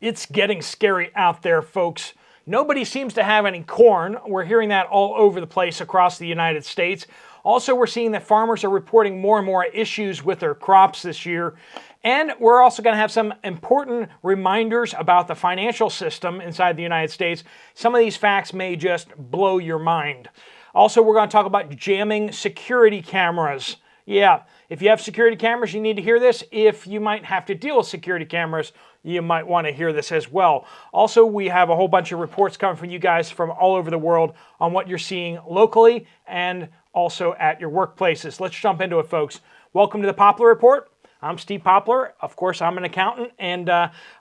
It's getting scary out there, folks. Nobody seems to have any corn. We're hearing that all over the place across the United States. Also, we're seeing that farmers are reporting more and more issues with their crops this year. And we're also going to have some important reminders about the financial system inside the United States. Some of these facts may just blow your mind. Also, we're going to talk about jamming security cameras. Yeah, if you have security cameras, you need to hear this. If you might have to deal with security cameras, you might want to hear this as well. Also, we have a whole bunch of reports coming from you guys from all over the world on what you're seeing locally and also at your workplaces. Let's jump into it, folks. Welcome to the Poplar Report. I'm Steve Poplar. Of course, I'm an accountant, and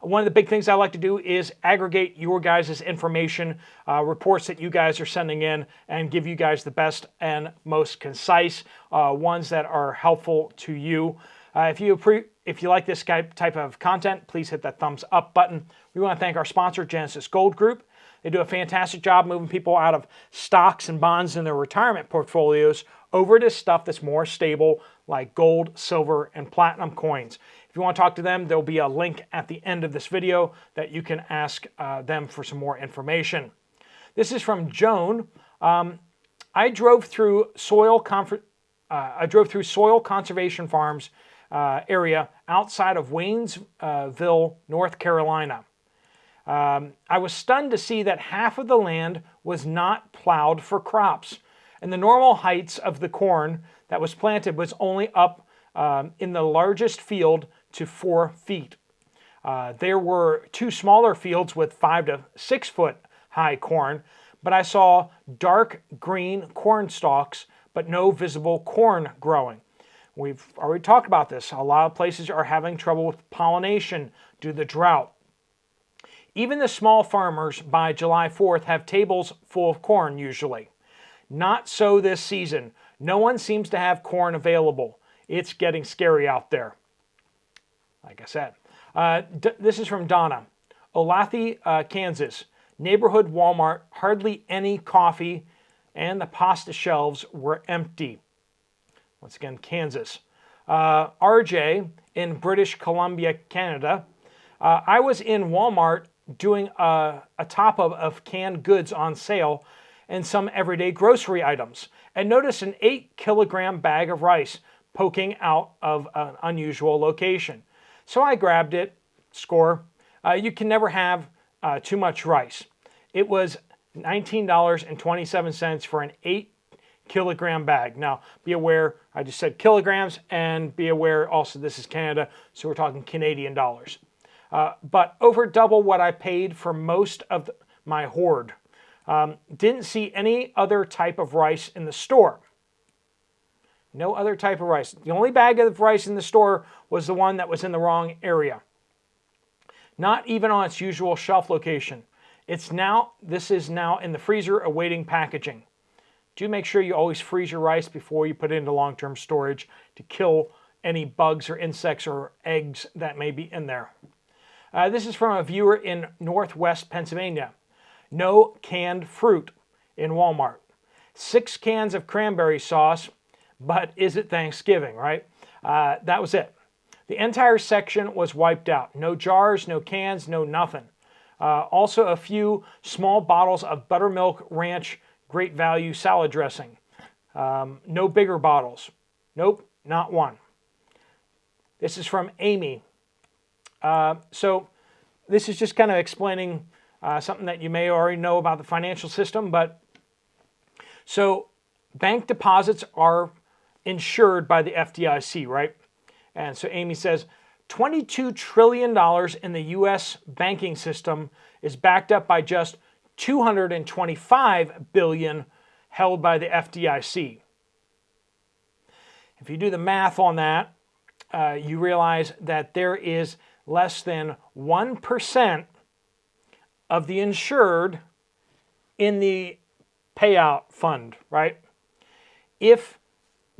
one of the big things I like to do is aggregate your guys' information, reports that you guys are sending in, and give you guys the best and most concise ones that are helpful to you. If you like this type of content, please hit that thumbs up button. We want to thank our sponsor, Genesis Gold Group. They do a fantastic job moving people out of stocks and bonds in their retirement portfolios over to stuff that's more stable, like gold, silver, and platinum coins. If you want to talk to them, there'll be a link at the end of this video that you can ask them for some more information. This is from Joan. I drove through soil conservation farms area outside of Waynesville, North Carolina. I was stunned to see that half of the land was not plowed for crops, and the normal heights of the corn that was planted was only up in the largest field to 4 feet. There were 2 smaller fields with 5 to 6 foot high corn, but I saw dark green corn stalks, but no visible corn growing. We've already talked about this. A lot of places are having trouble with pollination due to the drought. Even the small farmers by July 4th have tables full of corn usually. Not so this season. No one seems to have corn available. It's getting scary out there. Like I said. This is from Donna. Olathe, Kansas. Neighborhood Walmart, hardly any coffee, and the pasta shelves were empty. Once again, Kansas. RJ in British Columbia, Canada. I was in Walmart doing a top-up of canned goods on sale and some everyday grocery items, and noticed an 8-kilogram bag of rice poking out of an unusual location. So I grabbed it. Score. You can never have too much rice. It was $19.27 for an 8-kilogram bag. Now, be aware, I just said kilograms, and be aware also this is Canada, so we're talking Canadian dollars. But over double what I paid for most of my hoard. Didn't see any other type of rice in the store. No other type of rice. The only bag of rice in the store was the one that was in the wrong area. Not even on its usual shelf location. This is now in the freezer awaiting packaging. Do make sure you always freeze your rice before you put it into long-term storage to kill any bugs or insects or eggs that may be in there. This is from a viewer in Northwest Pennsylvania. No canned fruit in Walmart. 6 cans of cranberry sauce, but is it Thanksgiving, right? That was it. The entire section was wiped out. No jars, no cans, no nothing. Also a few small bottles of buttermilk ranch great value salad dressing. No bigger bottles. Nope, not one. This is from Amy. So this is just kind of explaining something that you may already know about the financial system, but so bank deposits are insured by the FDIC, right? And so Amy says, $22 trillion in the U.S. banking system is backed up by just $225 billion held by the FDIC. If you do the math on that, you realize that there is less than 1% of the insured in the payout fund, right? If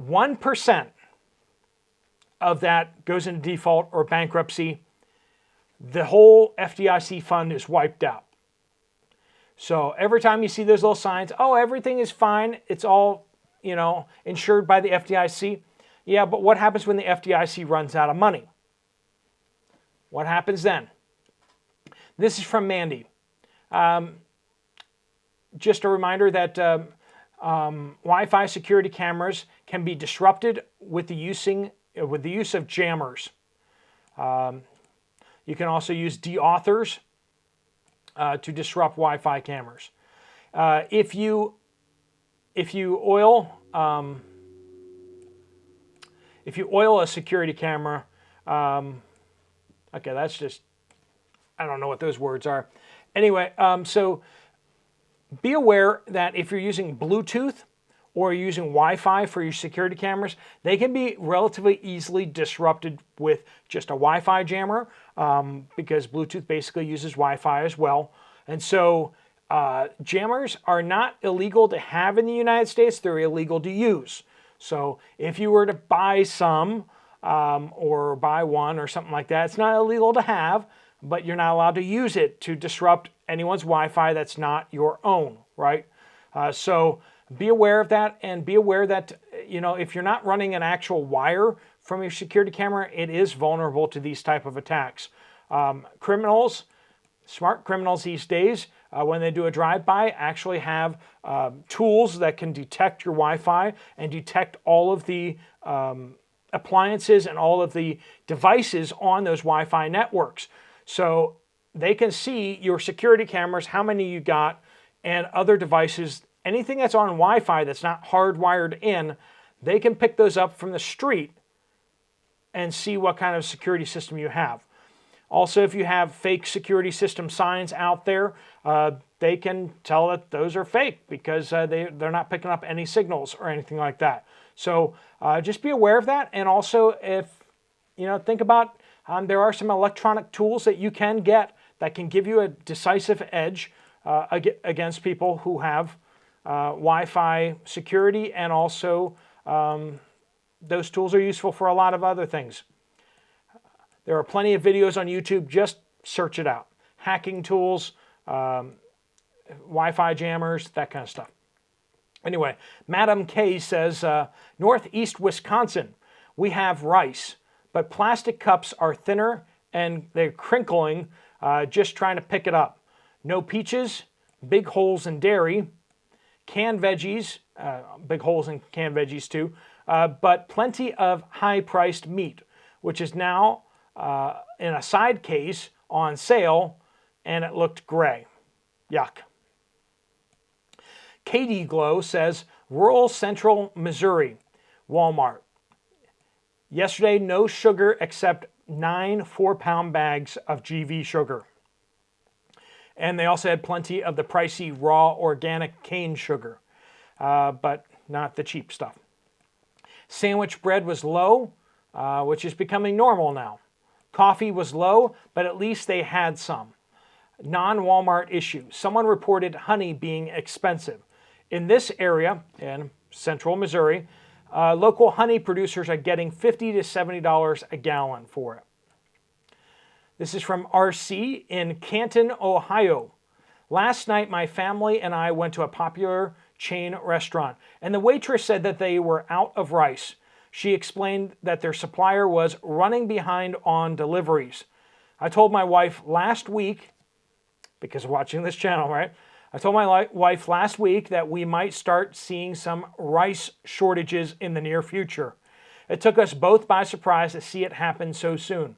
1% of that goes into default or bankruptcy, the whole FDIC fund is wiped out. So every time you see those little signs, oh, everything is fine, it's all, insured by the FDIC. Yeah, but what happens when the FDIC runs out of money? What happens then? This is from Mandy. Just a reminder that Wi-Fi security cameras can be disrupted with the use of jammers. You can also use deauthors to disrupt Wi-Fi cameras. If you oil a security camera, okay, that's just, I don't know what those words are. Anyway, so be aware that if you're using Bluetooth or using Wi-Fi for your security cameras, they can be relatively easily disrupted with just a Wi-Fi jammer, because Bluetooth basically uses Wi-Fi as well. And so jammers are not illegal to have in the United States, they're illegal to use. So if you were to buy some or buy one or something like that, it's not illegal to have, but you're not allowed to use it to disrupt anyone's Wi-Fi that's not your own, right? So be aware of that, and be aware that, you know, if you're not running an actual wire from your security camera, it is vulnerable to these type of attacks. Criminals, smart criminals these days, when they do a drive-by, actually have tools that can detect your Wi-Fi and detect all of the appliances and all of the devices on those Wi-Fi networks. So they can see your security cameras, how many you got, and other devices. Anything that's on Wi-Fi that's not hardwired in, they can pick those up from the street and see what kind of security system you have. Also, if you have fake security system signs out there, they can tell that those are fake because they're not picking up any signals or anything like that. So just be aware of that. And also, if you know, think about there are some electronic tools that you can get that can give you a decisive edge against people who have Wi-Fi security, and also those tools are useful for a lot of other things. There are plenty of videos on YouTube, just search it out. Hacking tools, Wi-Fi jammers, that kind of stuff. Anyway, Madam K says, Northeast Wisconsin, we have rice, but plastic cups are thinner and they're crinkling, just trying to pick it up. No peaches, big holes in dairy, canned veggies, big holes in canned veggies too, but plenty of high-priced meat, which is now in a side case on sale, and it looked gray. Yuck. Katie Glow says, rural central Missouri, Walmart. Yesterday, no sugar except 9 4-pound bags of GV sugar. And they also had plenty of the pricey raw organic cane sugar, but not the cheap stuff. Sandwich bread was low, which is becoming normal now. Coffee was low, but at least they had some. Non-Walmart issue. Someone reported honey being expensive. In this area, in central Missouri, local honey producers are getting $50 to $70 a gallon for it. This is from RC in Canton, Ohio. Last night, my family and I went to a popular chain restaurant, and the waitress said that they were out of rice. She explained that their supplier was running behind on deliveries. I told my wife last week, because of watching this channel, right? I told my wife last week that we might start seeing some rice shortages in the near future. It took us both by surprise to see it happen so soon.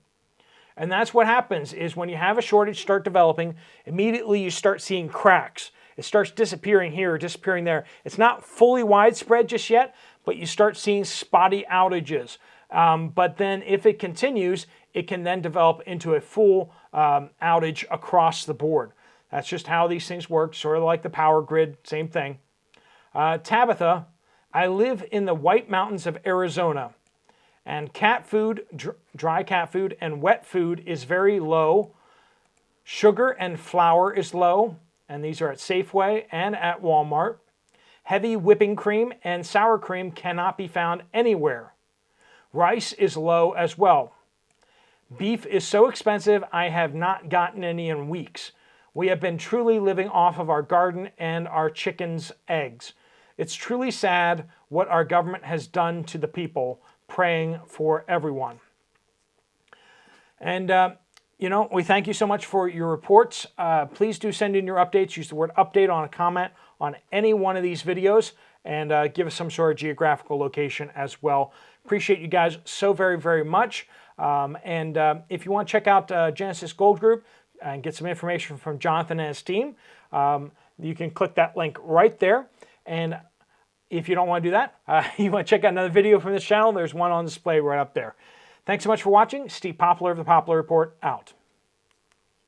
And that's what happens is when you have a shortage start developing, immediately you start seeing cracks. It starts disappearing here, disappearing there. It's not fully widespread just yet, but you start seeing spotty outages. But then if it continues, it can then develop into a full outage across the board. That's just how these things work, sort of like the power grid, same thing. Tabitha, I live in the White Mountains of Arizona, and cat food, dry cat food and wet food is very low. Sugar and flour is low, and these are at Safeway and at Walmart. Heavy whipping cream and sour cream cannot be found anywhere. Rice is low as well. Beef is so expensive, I have not gotten any in weeks. We have been truly living off of our garden and our chickens' eggs. It's truly sad what our government has done to the people, praying for everyone. And You know, we thank you so much for your reports. Please do send in your updates. Use the word update on a comment on any one of these videos, and give us some sort of geographical location as well. Appreciate you guys so very, very much. If you want to check out Genesis Gold Group and get some information from Jonathan and his team, you can click that link right there. And if you don't want to do that, you want to check out another video from this channel, there's one on display right up there. Thanks so much for watching. Steve Poplar of the Poplar Report, out.